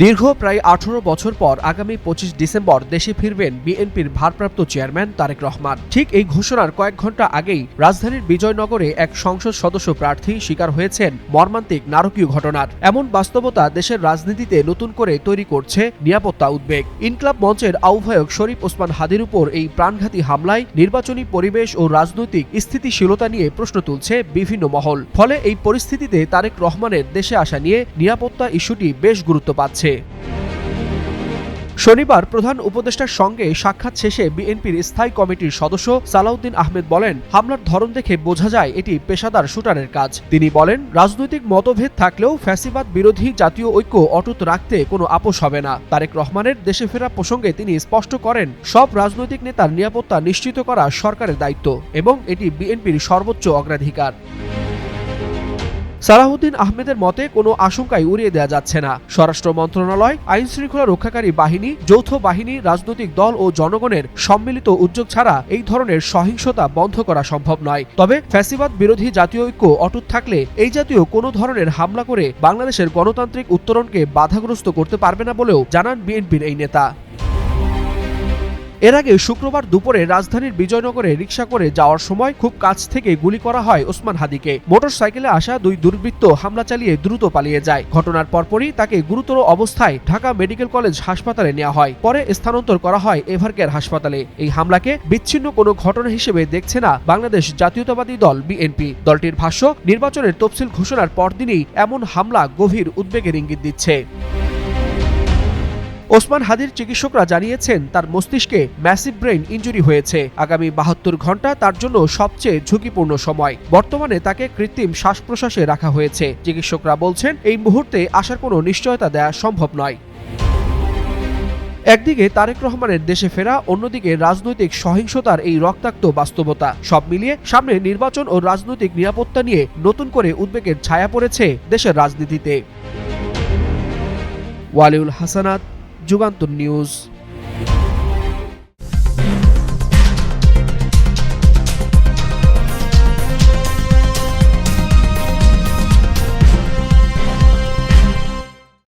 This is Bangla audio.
দীর্ঘ প্রায় 18 বছর পর আগামী 25 ডিসেম্বর দেশে ফিরবেন বিএনপির ভারপ্রাপ্ত চেয়ারম্যান তারেক রহমান। ঠিক এই ঘোষণার কয়েক ঘণ্টা আগেই রাজধানীর বিজয়নগরে এক সংসদ সদস্য প্রার্থী শিকার হয়েছেন মর্মান্তিক নারকীয় ঘটনার। এমন বাস্তবতা দেশের রাজনীতিতে নতুন করে তৈরি করছে নিরাপত্তা উদ্বেগ। ইনকলাব মঞ্চের আহ্বায়ক শরীফ ওসমান হাদির উপর এই প্রাণঘাতী হামলায় নির্বাচনী পরিবেশ ও রাজনৈতিক স্থিতিশীলতা নিয়ে প্রশ্ন তুলছে বিভিন্ন মহল। ফলে এই পরিস্থিতিতে তারেক রহমানের দেশে আসা নিয়ে নিরাপত্তা ইস্যুটি বেশ গুরুত্ব পাচ্ছে। শনিবার প্রধান উপদেষ্টার সঙ্গে সাক্ষাৎ শেষে বিএনপির স্থায়ী কমিটির সদস্য সালাউদ্দিন আহমেদ বলেন, হামলার ধরন দেখে বোঝা যায় এটি পেশাদার শুটারের কাজ। তিনি বলেন, রাজনৈতিক মতভেদ থাকলেও ফ্যাসিবাদ বিরোধী জাতীয় ঐক্য অটুট রাখতে কোনো আপোষ হবে না। তারেক রহমানের দেশে ফেরা প্রসঙ্গে তিনি স্পষ্ট করেন, সব রাজনৈতিক নেতার নিরাপত্তা নিশ্চিত করা সরকারের দায়িত্ব এবং এটি বিএনপির সর্বোচ্চ অগ্রাধিকার। সালাউদ্দিন আহমেদের মতে কোনো আশঙ্কাই উড়িয়ে দেওয়া যাচ্ছে না। স্বরাষ্ট্র মন্ত্রণালয়, আইন শৃঙ্খলা রক্ষাকারী বাহিনী, যৌথ বাহিনী, রাজনৈতিক দল ও জনগণের সম্মিলিত উদ্যোগ ছাড়া এই ধরনের সহিংসতা বন্ধ করা সম্ভব নয়। তবে ফ্যাসিবাদ বিরোধী জাতীয় ঐক্য অটুট থাকলে এই জাতীয় কোনো ধরনের হামলা করে বাংলাদেশের গণতান্ত্রিক উত্তরণকে বাধাগ্রস্ত করতে পারবে না বলেও জানান বিএনপির এই নেতা। এর আগে শুক্রবার দুপুরে রাজধানীর বিজয়নগরে রিকশা করে যাওয়ার সময় খুব কাছ থেকে গুলি করা হয় ওসমান হাদিকে। মোটরসাইকেলে আসা দুই দুর্বৃত্ত হামলা চালিয়ে দ্রুত পালিয়ে যায়। ঘটনার পরপরই তাকে গুরুতর অবস্থায় ঢাকা মেডিকেল কলেজ হাসপাতালে নেওয়া হয়। পরে স্থানান্তর করা হয় এভারকেয়ার হাসপাতালে। এই হামলাকে বিচ্ছিন্ন কোনো ঘটনা হিসেবে দেখছে না বাংলাদেশ জাতীয়তাবাদী দল বিএনপি। দলটির ভাষ্য, নির্বাচনের তফসিল ঘোষণার পরদিনই এমন হামলা গভীর উদ্বেগের ইঙ্গিত দিচ্ছে। ওসমান হাদির চিকিৎসকরা জানিয়েছেন, তার মস্তিষ্কে ম্যাসিভ ব্রেইন ইনজুরি হয়েছে। আগামী 72 ঘণ্টা তার জন্য সবচেয়ে ঝুঁকিপূর্ণ সময়। বর্তমানে তাকে কৃত্রিম শ্বাস প্রশ্বাসে রাখা হয়েছে। চিকিৎসকরা বলছেন, এই মুহূর্তে আসার কোনো নিশ্চয়তা দেওয়া সম্ভব নয়। একদিকে তারেক রহমানের দেশে ফেরা, অন্যদিকে রাজনৈতিক সহিংসতার এই রক্তাক্ত বাস্তবতা, সব মিলিয়ে সামনে নির্বাচন ও রাজনৈতিক নিরাপত্তা নিয়ে নতুন করে উদ্বেগের ছায়া পড়েছে দেশের রাজনীতিতে। ওয়ালিউল হাসানাত, যুগান্তর নিউজ।